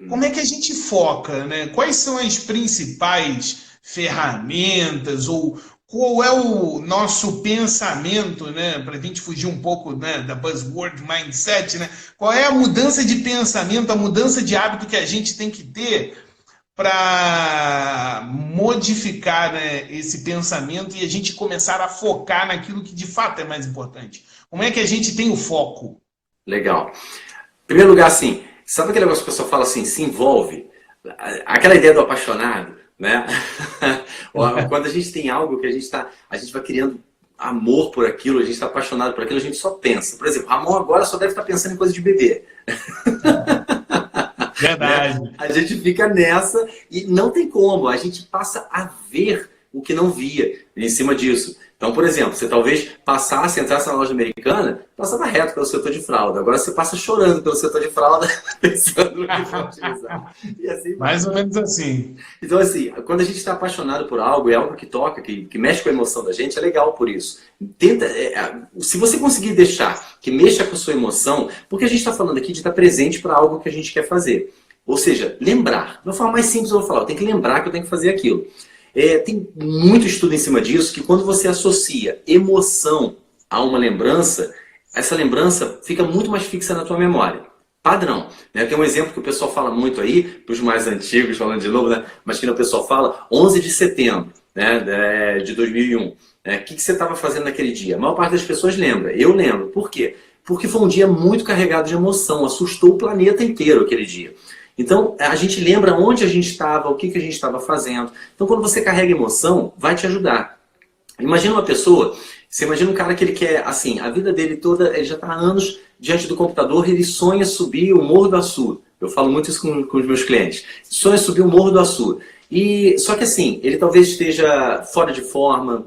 Como é que a gente foca, né? Quais são as principais ferramentas ou qual é o nosso pensamento, né, para a gente fugir um pouco, né, da buzzword mindset, né? Qual é a mudança de pensamento, a mudança de hábito que a gente tem que ter para modificar, né, esse pensamento e a gente começar a focar naquilo que de fato é mais importante? Como é que a gente tem o foco? Legal. Em primeiro lugar, assim, sabe aquele negócio que o pessoal fala assim, se envolve? Aquela ideia do apaixonado, né? Quando a gente tem algo que a gente vai criando amor por aquilo, a gente está apaixonado por aquilo, a gente só pensa. Por exemplo, Ramon agora só deve estar pensando em coisa de bebê. Verdade. Né? A gente fica nessa e não tem como, a gente passa a ver o que não via em cima disso. Então, por exemplo, você talvez passasse, entrasse na loja americana, passava reto pelo setor de fralda. Agora você passa chorando pelo setor de fralda, pensando no que vai utilizar. E assim vai. Mais ou menos assim. Então, assim, quando a gente está apaixonado por algo, é algo que toca, que mexe com a emoção da gente, é legal por isso. Tenta, se você conseguir deixar que mexa com a sua emoção, porque a gente está falando aqui de estar presente para algo que a gente quer fazer. Ou seja, lembrar. De uma forma mais simples eu vou falar, eu tenho que lembrar que eu tenho que fazer aquilo. Tem muito estudo em cima disso, que quando você associa emoção a uma lembrança, essa lembrança fica muito mais fixa na tua memória. Padrão. Né? Tem um exemplo que o pessoal fala muito aí, para os mais antigos, falando de novo, né? Mas que o pessoal fala, 11 de setembro, né? De 2001. Né? O que você estava fazendo naquele dia? A maior parte das pessoas lembra. Eu lembro. Por quê? Porque foi um dia muito carregado de emoção, assustou o planeta inteiro aquele dia. Então, a gente lembra onde a gente estava, o que a gente estava fazendo. Então, quando você carrega emoção, vai te ajudar. Imagina uma pessoa, você imagina um cara que ele quer, assim, a vida dele toda, ele já está há anos diante do computador, ele sonha subir o Morro do Açu. Eu falo muito isso com os meus clientes. Sonha subir o Morro do Açu. Só que assim, ele talvez esteja fora de forma,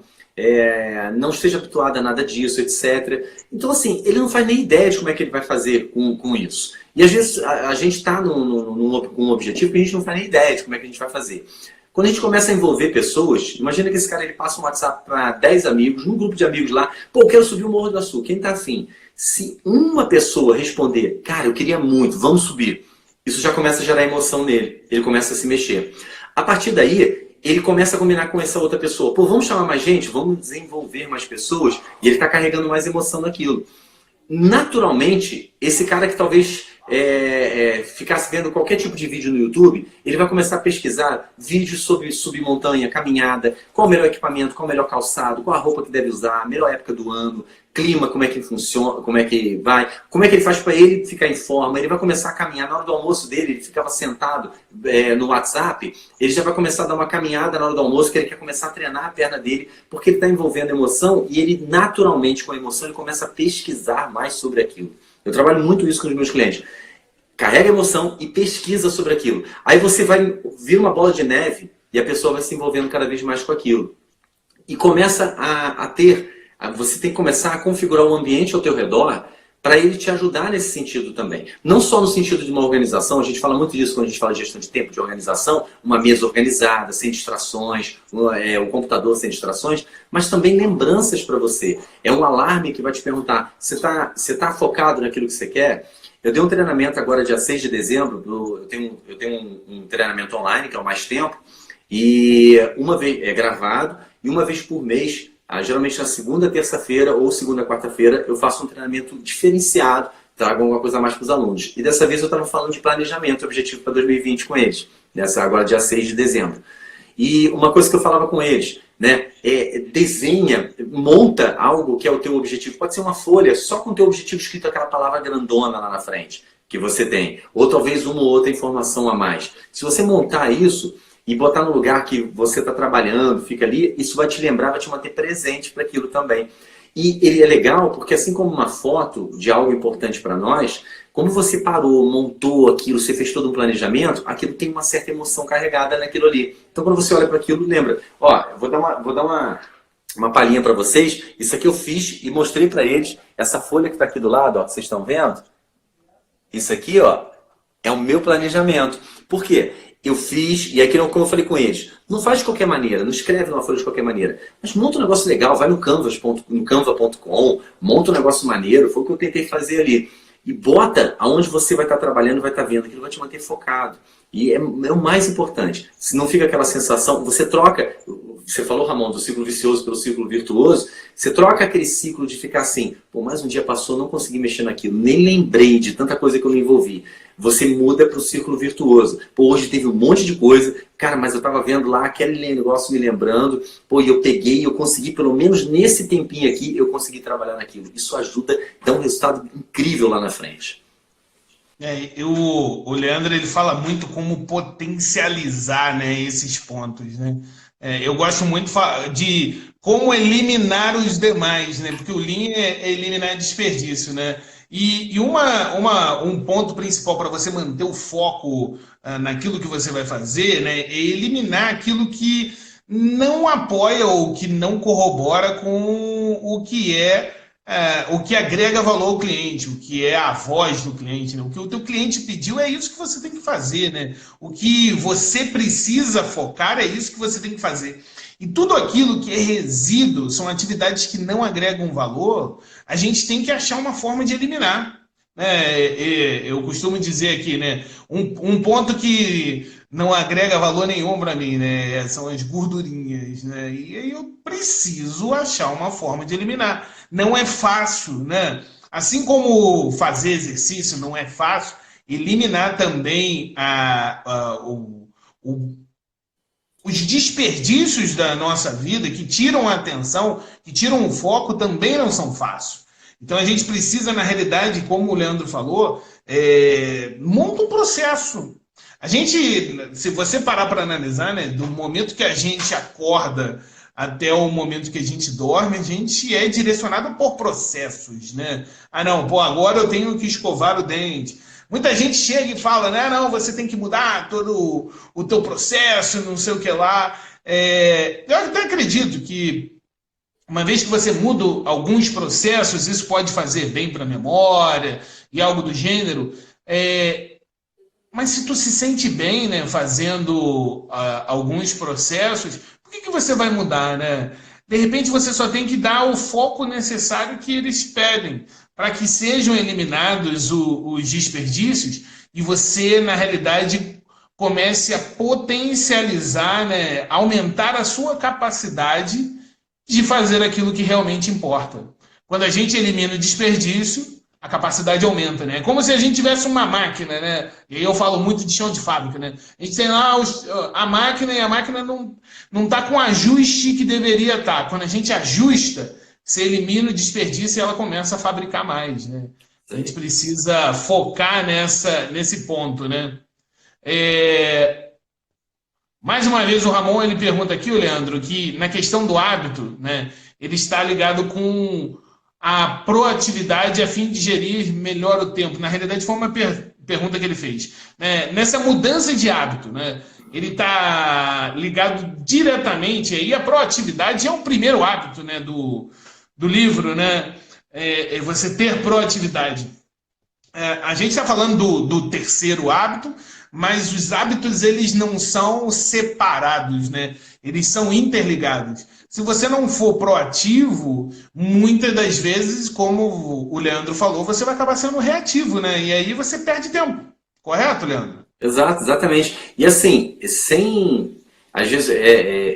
não esteja habituado a nada disso, etc. Então, assim, ele não faz nem ideia de como é que ele vai fazer com isso. E às vezes a gente está com um objetivo que a gente não faz nem ideia de como é que a gente vai fazer. Quando a gente começa a envolver pessoas, imagina que esse cara ele passa um WhatsApp para 10 amigos, num grupo de amigos lá, pô, eu quero subir o Morro do Açu, quem está afim? Se uma pessoa responder, cara, eu queria muito, vamos subir, isso já começa a gerar emoção nele, ele começa a se mexer. A partir daí, ele começa a combinar com essa outra pessoa, pô, vamos chamar mais gente, vamos desenvolver mais pessoas, e ele está carregando mais emoção naquilo. Naturalmente, esse cara que talvez ficasse vendo qualquer tipo de vídeo no YouTube, ele vai começar a pesquisar vídeos sobre subir montanha, caminhada, qual o melhor equipamento, qual o melhor calçado, qual a roupa que deve usar, a melhor época do ano, clima, como é que funciona, como é que vai, como é que ele faz para ele ficar em forma, ele vai começar a caminhar. Na hora do almoço dele, ele ficava sentado no WhatsApp, ele já vai começar a dar uma caminhada na hora do almoço, que ele quer começar a treinar a perna dele, porque ele está envolvendo emoção e ele naturalmente, com a emoção, ele começa a pesquisar mais sobre aquilo. Eu trabalho muito isso com os meus clientes. Carrega emoção e pesquisa sobre aquilo. Aí você vai vir uma bola de neve e a pessoa vai se envolvendo cada vez mais com aquilo. E começa você tem que começar a configurar o ambiente ao teu redor para ele te ajudar nesse sentido também. Não só no sentido de uma organização, a gente fala muito disso quando a gente fala de gestão de tempo, de organização, uma mesa organizada, sem distrações, o computador sem distrações, mas também lembranças para você. É um alarme que vai te perguntar, você tá focado naquilo que você quer? Eu dei um treinamento agora, dia 6 de dezembro, eu tenho um treinamento online, que é o Mais Tempo, e uma vez é gravado, e uma vez por mês, geralmente na segunda, terça-feira ou segunda, quarta-feira, eu faço um treinamento diferenciado, trago alguma coisa a mais para os alunos. E dessa vez eu estava falando de planejamento, objetivo para 2020 com eles, agora dia 6 de dezembro. E uma coisa que eu falava com eles, né, desenha, monta algo que é o teu objetivo. Pode ser uma folha só com o teu objetivo escrito aquela palavra grandona lá na frente que você tem. Ou talvez uma ou outra informação a mais. Se você montar isso e botar no lugar que você está trabalhando, fica ali, isso vai te lembrar, vai te manter presente para aquilo também. E ele é legal porque assim como uma foto de algo importante para nós, como você parou, montou aquilo, você fez todo um planejamento, aquilo tem uma certa emoção carregada naquilo ali. Então quando você olha para aquilo, lembra. Ó, eu vou dar uma palhinha para vocês. Isso aqui eu fiz e mostrei para eles. Essa folha que está aqui do lado, ó, que vocês estão vendo? Isso aqui, ó, é o meu planejamento. Por quê? Eu fiz, e aqui como eu falei com eles, não faz de qualquer maneira, não escreve numa folha de qualquer maneira, mas monta um negócio legal, vai no canva.com, monta um negócio maneiro, foi o que eu tentei fazer ali. E bota aonde você vai estar trabalhando, vai estar vendo, aquilo vai te manter focado. E é o mais importante. Se não fica aquela sensação, você troca, você falou, Ramon, do ciclo vicioso pelo ciclo virtuoso, você troca aquele ciclo de ficar assim, pô, mais um dia passou, não consegui mexer naquilo, nem lembrei de tanta coisa que eu me envolvi. Você muda para o círculo virtuoso. Pô, hoje teve um monte de coisa, cara, mas eu estava vendo lá aquele negócio me lembrando, pô, e eu peguei, eu consegui, pelo menos nesse tempinho aqui, eu consegui trabalhar naquilo. Isso ajuda, dá um resultado incrível lá na frente. O Leandro ele fala muito como potencializar, né, esses pontos, né? Eu gosto muito de como eliminar os demais, né? Porque o Lean é eliminar desperdício, né? E um ponto principal para você manter o foco naquilo que você vai fazer, né, é eliminar aquilo que não apoia ou que não corrobora com o que agrega valor ao cliente, o que é a voz do cliente, né? O que o teu cliente pediu é isso que você tem que fazer, né? O que você precisa focar é isso que você tem que fazer. E tudo aquilo que é resíduo, são atividades que não agregam valor, a gente tem que achar uma forma de eliminar. Eu costumo dizer aqui, né? Um ponto que não agrega valor nenhum para mim, né? São as gordurinhas, né? E aí eu preciso achar uma forma de eliminar. Não é fácil, né? Assim como fazer exercício não é fácil, eliminar também o, os desperdícios da nossa vida que tiram a atenção, que tiram o foco, também não são fáceis. Então a gente precisa, na realidade, como o Leandro falou, monta um processo. A gente, se você parar para analisar, né, do momento que a gente acorda até o momento que a gente dorme, a gente é direcionado por processos, né? Ah, não, pô, agora eu tenho que escovar o dente. Muita gente chega e fala, né? Não, você tem que mudar todo o teu processo, não sei o que lá. Eu até acredito que uma vez que você muda alguns processos, isso pode fazer bem para a memória e algo do gênero. Mas se tu se sente bem, né, fazendo alguns processos, por que você vai mudar, né? De repente você só tem que dar o foco necessário que eles pedem para que sejam eliminados os desperdícios e você, na realidade, comece a potencializar, né, aumentar a sua capacidade de fazer aquilo que realmente importa. Quando a gente elimina o desperdício, a capacidade aumenta, né? É como se a gente tivesse uma máquina, né? E aí eu falo muito de chão de fábrica, né? A gente tem lá a máquina e a máquina não está com o ajuste que deveria estar. Quando a gente ajusta, você elimina o desperdício e ela começa a fabricar mais, né? A gente precisa focar nesse ponto, né? Mais uma vez o Ramon ele pergunta aqui, o Leandro, que na questão do hábito, né, ele está ligado com a proatividade a fim de gerir melhor o tempo. Na realidade foi uma pergunta que ele fez. Nessa mudança de hábito, né, ele está ligado diretamente, aí a proatividade é o primeiro hábito, né, do livro, né, você ter proatividade. A gente está falando do terceiro hábito, mas os hábitos eles não são separados, né? Eles são interligados. Se você não for proativo, muitas das vezes, como o Leandro falou, você vai acabar sendo reativo, né? E aí você perde tempo. Correto, Leandro? Exato, exatamente. E assim, às vezes,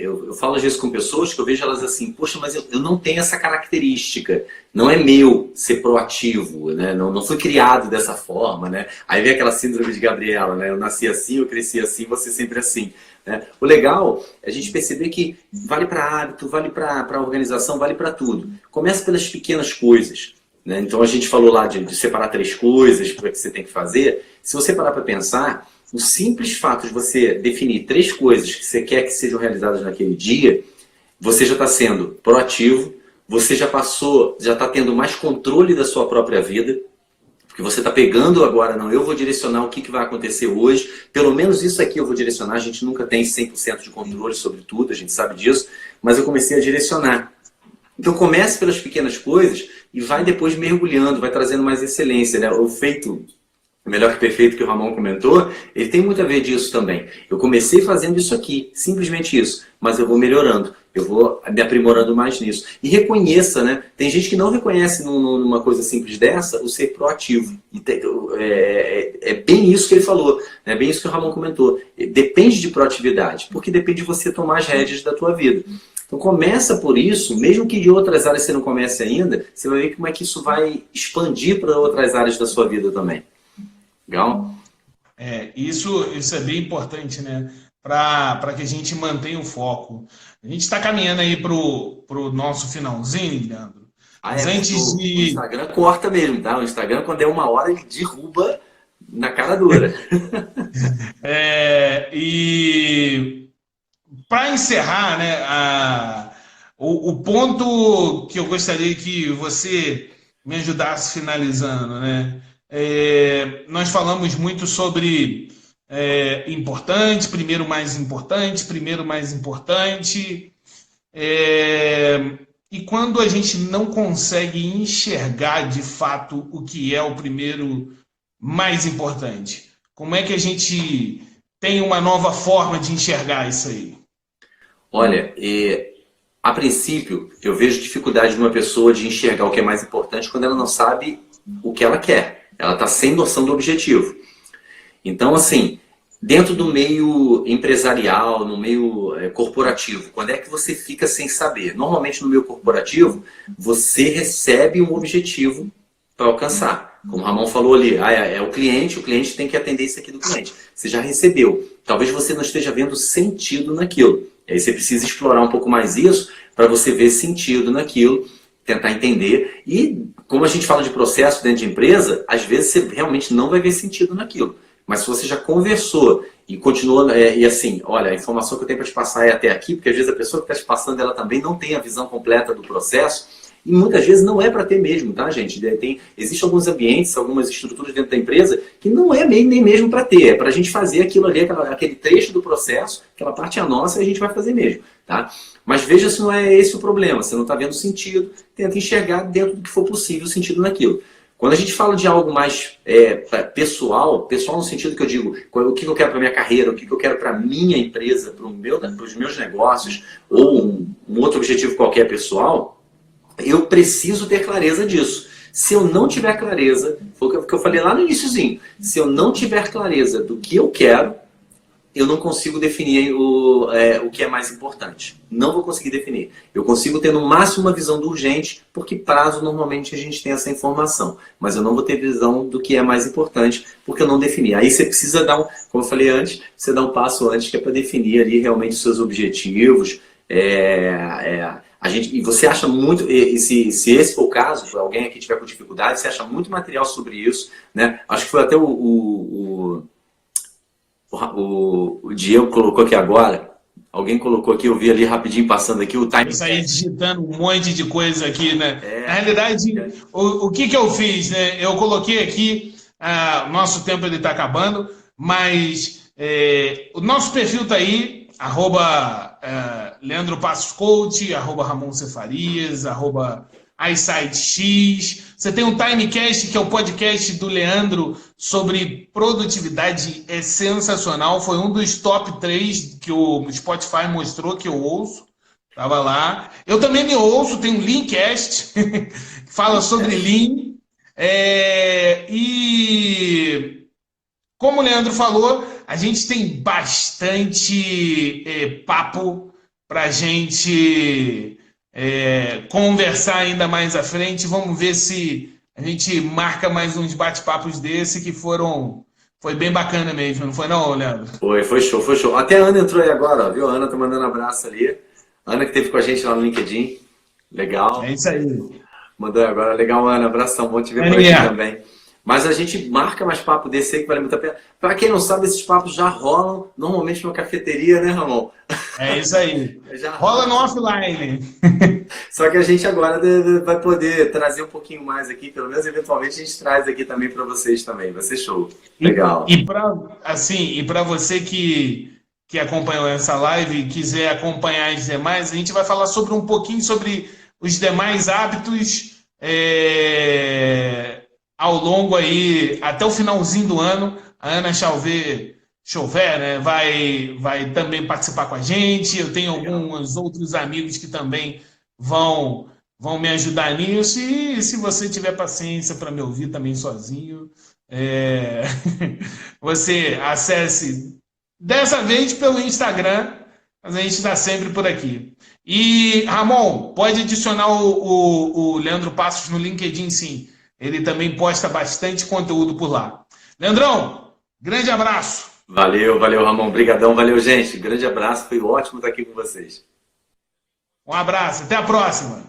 eu falo às vezes com pessoas que eu vejo elas assim, poxa, mas eu não tenho essa característica, não é meu ser proativo, né? Não fui criado dessa forma, né? Aí vem aquela síndrome de Gabriela, né? Eu nasci assim, eu cresci assim, você sempre assim. Né? O legal é a gente perceber que vale para hábito, vale para organização, vale para tudo. Começa pelas pequenas coisas. Né? Então a gente falou lá de separar 3 coisas que você tem que fazer. Se você parar para pensar, o simples fato de você definir 3 coisas que você quer que sejam realizadas naquele dia, você já está sendo proativo, você já está tendo mais controle da sua própria vida, porque você está pegando agora, não, eu vou direcionar o que vai acontecer hoje, pelo menos isso aqui eu vou direcionar, a gente nunca tem 100% de controle sobre tudo, a gente sabe disso, mas eu comecei a direcionar. Então comece pelas pequenas coisas e vai depois mergulhando, vai trazendo mais excelência, né? O feito melhor que perfeito que o Ramon comentou, ele tem muito a ver disso também. Eu comecei fazendo isso aqui, simplesmente isso, mas eu vou melhorando, eu vou me aprimorando mais nisso. E reconheça, né? Tem gente que não reconhece numa coisa simples dessa o ser proativo. E é bem isso que ele falou, é bem isso que o Ramon comentou. Depende de proatividade, porque depende de você tomar as rédeas da tua vida. Então começa por isso, mesmo que de outras áreas você não comece ainda, você vai ver como é que isso vai expandir para outras áreas da sua vida também. Legal? Isso é bem importante, né? Para que a gente mantenha o foco. A gente está caminhando aí pro nosso finalzinho, Leandro. Mas antes O Instagram corta mesmo, tá? O Instagram, quando é 1 hora, ele derruba na cara dura. E para encerrar, né, o ponto que eu gostaria que você me ajudasse finalizando, né? Nós falamos muito sobre importante, primeiro mais importante, primeiro mais importante. E quando a gente não consegue enxergar de fato o que é o primeiro mais importante, como é que a gente tem uma nova forma de enxergar isso aí? Olha, a princípio, eu vejo dificuldade de uma pessoa de enxergar o que é mais importante quando ela não sabe o que ela quer. Ela está sem noção do objetivo. Então, assim, dentro do meio empresarial, no meio corporativo, quando é que você fica sem saber? Normalmente no meio corporativo, você recebe um objetivo para alcançar. Como o Ramon falou ali, é o cliente tem que atender isso aqui do cliente. Você já recebeu. Talvez você não esteja vendo sentido naquilo. E aí você precisa explorar um pouco mais isso para você ver sentido naquilo, tentar entender. E como a gente fala de processo dentro de empresa, às vezes você realmente não vai ver sentido naquilo. Mas se você já conversou e continua, e assim, olha, a informação que eu tenho para te passar é até aqui, porque às vezes a pessoa que está te passando, ela também não tem a visão completa do processo, e muitas vezes não é para ter mesmo, tá, gente? Existem alguns ambientes, algumas estruturas dentro da empresa que não é nem mesmo para ter, é para a gente fazer aquilo ali, aquele trecho do processo, aquela parte é nossa e a gente vai fazer mesmo, tá? Mas veja se não é esse o problema, você não está vendo sentido, tenta enxergar dentro do que for possível o sentido naquilo. Quando a gente fala de algo mais pessoal no sentido que eu digo, o que eu quero para minha carreira, o que eu quero para minha empresa, para os meus negócios, ou um outro objetivo qualquer pessoal, eu preciso ter clareza disso. Se eu não tiver clareza, foi o que eu falei lá no iniciozinho, se eu não tiver clareza do que eu quero, eu não consigo definir o que é mais importante. Não vou conseguir definir. Eu consigo ter no máximo uma visão do urgente, porque prazo normalmente a gente tem essa informação. Mas eu não vou ter visão do que é mais importante, porque eu não defini. Aí você precisa dar como eu falei antes, você dá um passo antes, que é para definir ali realmente os seus objetivos. E você acha muito, se esse for o caso, alguém aqui tiver com dificuldade, você acha muito material sobre isso, né? Acho que foi até o Diego colocou aqui agora, alguém colocou aqui, eu vi ali rapidinho passando aqui o time. Eu saí digitando um monte de coisa aqui, né? Na realidade, o que eu fiz, né? Eu coloquei aqui, nosso tempo ele está acabando, mas o nosso perfil está aí, @Leandro Passos Coach, @Ramon Cefarias, @iSiteX. Você tem um Timecast, que é o podcast do Leandro sobre produtividade, é sensacional. Foi um dos top 3 que o Spotify mostrou que eu ouço. Estava lá. Eu também me ouço, tem um Leancast, que fala sobre Lean. E como o Leandro falou, a gente tem bastante papo para a gente conversar ainda mais à frente. Vamos ver se a gente marca mais uns bate-papos desse que foi bem bacana mesmo, não foi não, Leandro? Foi show. Até a Ana entrou aí agora, viu? A Ana tá mandando abraço ali. A Ana que esteve com a gente lá no LinkedIn. Legal. É isso aí. Mandou agora. Legal, Ana. Abração. Bom te ver por aqui também. Mas a gente marca mais papo desse aí que vale muito a pena. Para quem não sabe, esses papos já rolam normalmente numa cafeteria, né, Ramon? É isso aí. Rola no offline. Só que a gente agora vai poder trazer um pouquinho mais aqui, pelo menos eventualmente a gente traz aqui também para vocês também. Vai ser show. Legal. E para você que acompanhou essa live e quiser acompanhar as demais, a gente vai falar um pouquinho sobre os demais hábitos ao longo aí, até o finalzinho do ano. A Ana Chauvet, né, vai também participar com a gente. Eu tenho alguns outros amigos que também vão me ajudar nisso. E se você tiver paciência para me ouvir também sozinho, você acesse dessa vez pelo Instagram, mas a gente está sempre por aqui. E, Ramon, pode adicionar o Leandro Passos no LinkedIn, sim. Ele também posta bastante conteúdo por lá. Leandrão, grande abraço. Valeu, Ramon. Obrigadão, valeu, gente. Grande abraço, foi ótimo estar aqui com vocês. Um abraço, até a próxima.